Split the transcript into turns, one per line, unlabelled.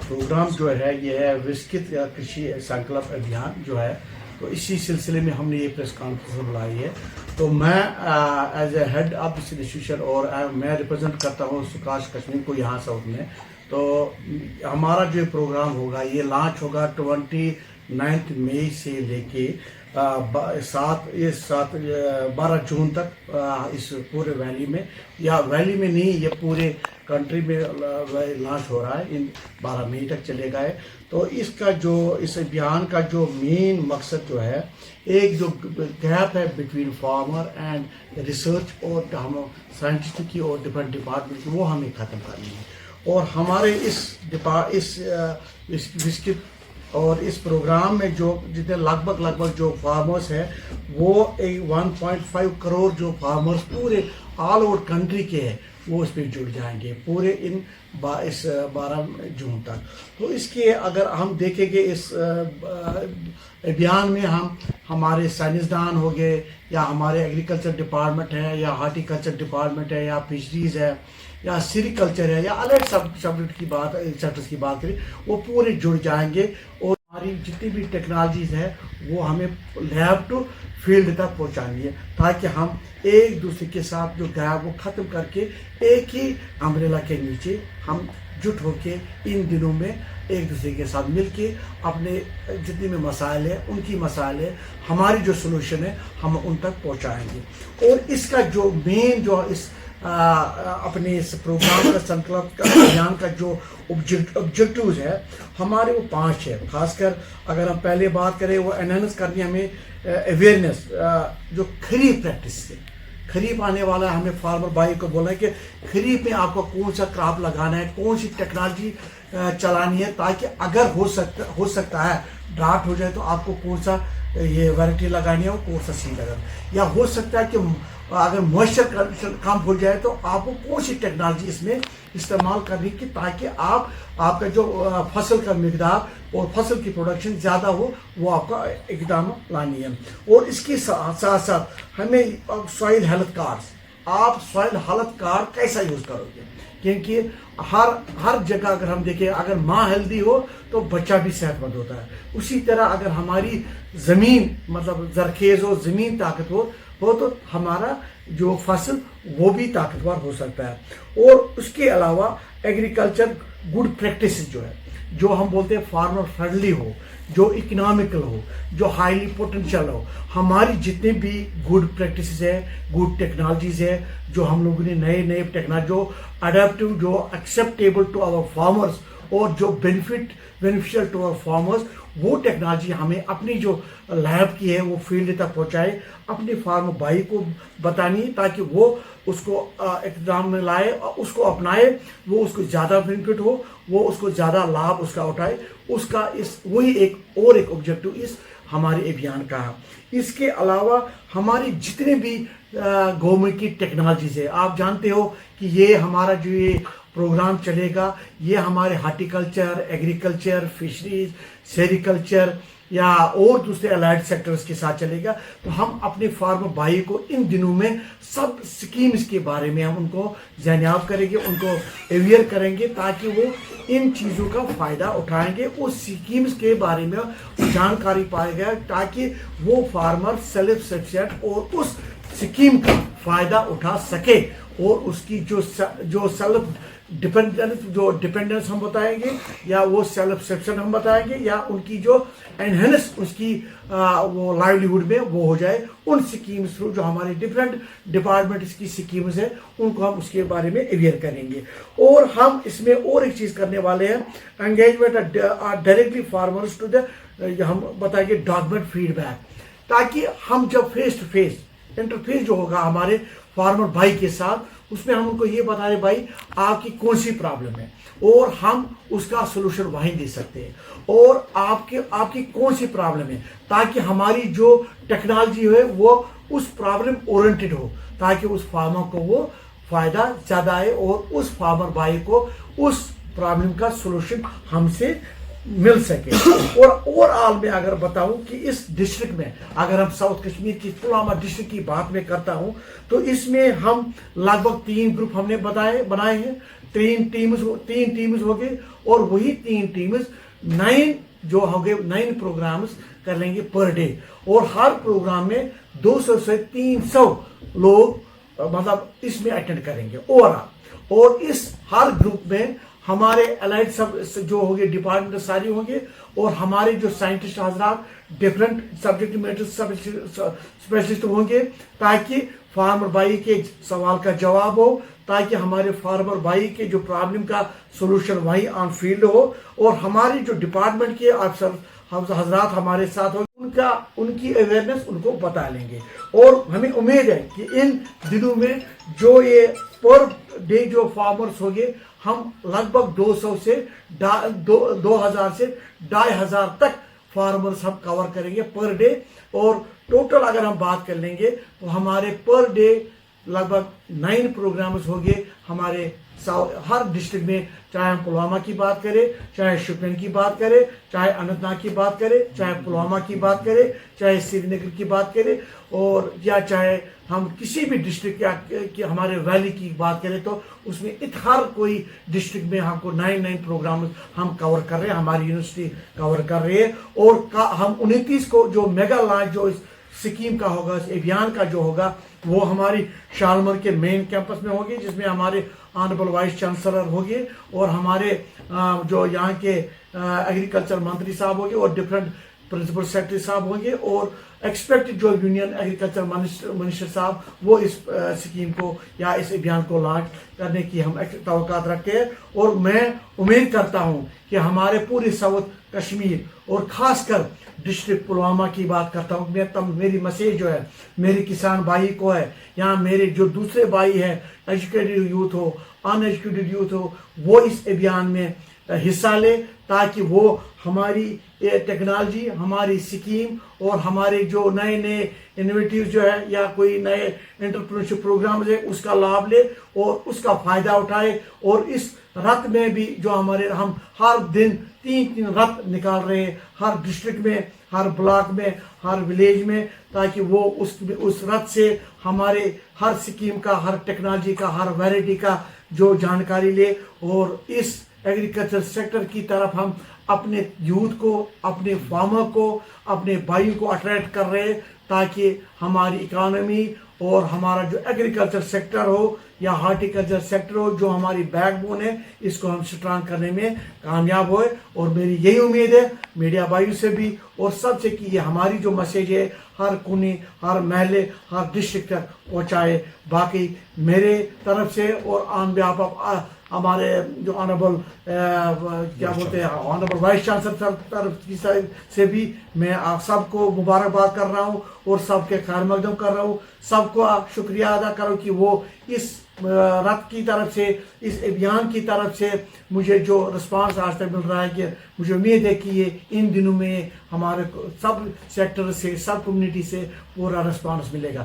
Programme जो है ये है विस्तृत कृषि संकल्प अभियान जो है, तो इसी सिलसिले में हमने ये प्रेस कॉन्फ्रेंस बुलाई है। तो मैं as a head of this institution और मैं रिप्रेजेंट करता हूँ सुकाश कश्मीर को यहाँ साउथ में। तो हमारा जो प्रोग्राम होगा ये लॉन्च होगा 29 मई से लेके 12 जून तक इस पूरे वैली में, या वैली में नहीं, ये पूरे कंट्री में लॉन्च हो रहा है। इन 12 मई तक चलेगा है। तो इसका जो इस अभियान का जो मेन मकसद जो है, एक जो गैप है बिटवीन फार्मर एंड रिसर्च और हम साइंटिस्ट की और डिफरेंट डिपार्टमेंट की, वो हमें ख़त्म करनी है। और हमारे इस विस्तृत और इस प्रोग्राम में जो जितने लगभग जो फार्मर्स हैं वो 1.5 करोड़ जो फार्मर्स पूरे ऑल ओवर कंट्री के हैं वो इस पर जुड़ जाएंगे पूरे इस 12 जून तक। तो इसके अगर हम देखेंगे इस अभियान में हम हमारे साइंसदान हो गए, या हमारे एग्रीकल्चर डिपार्टमेंट है, या हार्टिकल्चर डिपार्टमेंट है, या फिशरीज है, या सीरीकल्चर है, या अलग सब्जेक्ट की बात सेक्टर्स की बात करें, वो पूरे जुड़ जाएंगे। और हमारी जितनी भी टेक्नोलॉजीज है वो हमें लैब टू फील्ड तक पहुंचानी है, ताकि हम एक दूसरे के साथ जो गैप वो ख़त्म करके एक ही अम्ब्रेला के नीचे हम जुट होके इन दिनों में एक दूसरे के साथ मिलके अपने जितने भी मसाइल है, उनकी मसाइल है, हमारी जो सोल्यूशन है हम उन तक पहुंचाएंगे। और इसका जो मेन जो इस अपने इस प्रोग्राम का संकल्प का अभियान का जो ऑब्जेक्टिव्स है हमारे वो 5 है। खासकर अगर हम पहले बात करें, वो एनहांस करनी हमें अवेयरनेस जो खरीफ प्रैक्टिस से, खरीफ आने वाला है, हमें फार्मर भाई को बोलना है कि खरीफ में आपको कौन सा क्रॉप लगाना है, कौन सी टेक्नोलॉजी चलानी है, ताकि अगर हो सकता है ड्राफ्ट हो जाए तो आपको कौन सा ये वैरायटी लगानी है और कौन सा सीड लगाना, या हो सकता है कि अगर मॉइस्चर कम हो जाए तो आपको कौन सी टेक्नोलॉजी इसमें इस्तेमाल करनी की, ताकि आपका जो फसल का मिकदार और फसल की प्रोडक्शन ज़्यादा हो, वो आपका इकदाम लानी है। और इसके साथ साथ हमें सॉइल हेल्थ कार्ड, आप सॉइल हेल्थ कार्ड कैसा यूज़ करोगे, क्योंकि हर जगह अगर हम देखें, अगर माँ हेल्दी हो तो बच्चा भी सेहतमंद होता है। उसी तरह अगर हमारी ज़मीन मतलब जरखेज़ हो, ज़मीन ताकतवर हो, तो हमारा जो फसल वो भी ताकतवर हो सकता है। और उसके अलावा एग्रीकल्चर गुड प्रैक्टिस जो है, जो हम बोलते हैं फार्मर फ्रेंडली हो, जो इकोनॉमिकल हो, जो हाईली पोटेंशियल हो, हमारी जितने भी गुड प्रैक्टिसेस है, गुड टेक्नोलॉजीज है, जो हम लोगों ने नए टेक्नोलॉजी जो अडेप्टिव, जो एक्सेप्टेबल टू आवर फार्मर्स और जो बेनिफिशियल टू आवर फार्मर्स, वो टेक्नोलॉजी हमें अपनी जो लैब की है वो फील्ड तक पहुंचाए, अपने फार्मर भाई को बतानी, ताकि वो उसको इक़दाम में लाए, उसको अपनाए, वो उसको ज़्यादा बेनिफिट हो, वो उसको ज़्यादा लाभ उसका उठाए। उसका वही एक ऑब्जेक्टिव इस हमारे अभियान का है। इसके अलावा हमारी जितने भी गवर्नमेंट की टेक्नोलॉजीज है, आप जानते हो कि ये हमारा जो ये प्रोग्राम चलेगा, ये हमारे हार्टिकल्चर, एग्रीकल्चर, फिशरीज, सेरिकल्चर या और दूसरे अलाइड सेक्टर्स के साथ चलेगा। तो हम अपने फार्मर भाई को इन दिनों में सब स्कीम्स के बारे में हम उनको ज़हनियाब करेंगे, उनको अवेयर करेंगे, ताकि वो इन चीज़ों का फ़ायदा उठाएंगे, उस स्कीम्स के बारे में जानकारी पाएगा, ताकि वो फार्मर सेल्फ सफिशिएंट और उस स्कीम का फ़ायदा उठा सके, और उसकी जो सेल्फ डिपेंडेंस हम बताएंगे, या वो सेल्फ सफिशिएंट हम बताएंगे, या उनकी जो एनहेंस उसकी वो लाइवलीहुड में वो हो जाए उन स्कीम्स थ्रू, जो हमारे डिफरेंट डिपार्टमेंट्स की स्कीम्स है, उनको हम उसके बारे में अवेयर करेंगे। और हम इसमें और एक चीज़ करने वाले हैं, engagement directly farmers to the, हम बताएंगे डॉक्यूमेंट फीडबैक, ताकि हम जब फेस टू फेस इंटरफेस जो होगा हमारे फार्मर भाई के साथ, उसमें हम उनको ये बता रहे भाई आपकी कौन सी प्रॉब्लम है, और हम उसका सोल्यूशन वहीं दे सकते हैं, और आपकी कौन सी प्रॉब्लम है, ताकि हमारी जो टेक्नोलॉजी है वो उस प्रॉब्लम ओरिएंटेड हो, ताकि उस फार्मर को वो फ़ायदा ज़्यादा आए, और उस फार्मर भाई को उस प्रॉब्लम का सोल्यूशन हमसे मिल सके। और ओवरऑल में अगर बताऊं कि इस डिस्ट्रिक्ट में, अगर हम साउथ कश्मीर की पुलवामा डिस्ट्रिक्ट की बात में करता हूं, तो इसमें हम लगभग 3 ग्रुप हमने बनाए हैं। तीन टीम्स हो गए और वही 3 टीम्स 9 जो हो गए 9 प्रोग्राम्स कर लेंगे पर डे और हर प्रोग्राम में 200 से 300 लोग मतलब इसमें अटेंड करेंगे ओवरऑल। और इस हर ग्रुप में हमारे अलाइड सब जो होंगे डिपार्टमेंट सारी होंगे और हमारे जो साइंटिस्ट हजरात डिफरेंट सब्जेक्ट मैटर स्पेशलिस्ट होंगे ताकि फार्मर भाई के सवाल का जवाब हो, ताकि हमारे फार्मर भाई के जो प्रॉब्लम का सोल्यूशन वहीं ऑन फील्ड हो और हमारे जो डिपार्टमेंट के अफसर हजरात हमारे साथ हो उनकी अवेयरनेस उनको बता लेंगे। और हमें उम्मीद है कि इन दिनों में जो ये पर डे जो फार्मर्स होंगे हम लगभग 200 से 2000 से 2500 तक फार्मर्स हम कवर करेंगे पर डे। और टोटल अगर हम बात कर लेंगे तो हमारे पर डे लगभग 9 प्रोग्राम्स होंगे हमारे हर डिस्ट्रिक्ट में, चाहे हम पुलवामा की बात करें, चाहे शोपियान की बात करें, चाहे अनंतनाग की बात करें, चाहे पुलवामा की बात करें, चाहे श्रीनगर की बात करें और या चाहे हम किसी भी डिस्ट्रिक्ट की हमारे वैली की बात करें तो उसमें हर कोई डिस्ट्रिक्ट में हमको 9 प्रोग्राम हम कवर कर रहे हैं, हमारी यूनिवर्सिटी कवर कर रही है। और हम 29 को जो मेगा लॉन्च जो इस स्कीम का होगा, इस अभियान का जो होगा वो हमारी शालमर के मेन कैंपस में होगी, जिसमें हमारे ऑनरेबल वाइस चांसलर होंगे और हमारे जो यहाँ के एग्रीकल्चर मंत्री साहब होंगे और डिफरेंट प्रिंसिपल सेक्रेटरी साहब होंगे और एक्सपेक्टेड जो यूनियन एग्रीकल्चर मिनिस्टर साहब वो इस स्कीम को या इस अभियान को लॉन्च करने की हम तवक्कात रखते हैं। और मैं उम्मीद करता हूँ कि हमारे पूरे साउथ कश्मीर और ख़ासकर डिस्ट्रिक्ट पुलवामा की बात करता हूँ, मेरी मैसेज जो है मेरे किसान भाई को है, यहाँ मेरे जो दूसरे भाई है एजुकेटेड यूथ हो अनएजुकेटेड यूथ हो वो इस अभियान में हिस्सा ले, ताकि वो हमारी टेक्नोलॉजी, हमारी स्कीम और हमारे जो नए नए इनोवेटिव जो है या कोई नए एंटरप्रेन्योरशिप प्रोग्राम है उसका लाभ ले और उसका फ़ायदा उठाए। और इस रथ में भी जो हमारे हम हर दिन 3 रथ निकाल रहे हैं हर डिस्ट्रिक्ट में, हर ब्लॉक में, हर विलेज में, ताकि वो उस रथ से हमारे हर स्कीम का, हर टेक्नोलॉजी का, हर वैरायटी का जो जानकारी ले और इस एग्रीकल्चर सेक्टर की तरफ हम अपने यूथ को, अपने फार्मर को, अपने भाइयों को अट्रैक्ट कर रहे हैं, ताकि हमारी इकानमी और हमारा जो एग्रीकल्चर सेक्टर हो या हार्टिकल्चर सेक्टर हो जो हमारी बैकबोन है, इसको हम स्ट्रांग करने में कामयाब होए। और मेरी यही उम्मीद है मीडिया भाइयों से भी और सबसे कि ये हमारी जो मैसेज है हर कोने, हर महल्ले, हर डिस्ट्रिक्ट तक पहुँचाए। बाकी मेरे तरफ से और ऑन बिहाफ ऑफ हमारे जो ऑनरेबल क्या बोलते हैं ऑनरेबल वाइस चांसलर तरफ की साइड से भी मैं आप सबको मुबारकबाद कर रहा हूँ और सबके खैर मकदम कर रहा हूँ, सबको शुक्रिया अदा करो कि वो इस रथ की तरफ से, इस अभियान की तरफ से मुझे जो रिस्पांस आज तक मिल रहा है कि मुझे उम्मीद है कि ये इन दिनों में हमारे सब सेक्टर से, सब कम्युनिटी से पूरा रिस्पांस मिलेगा।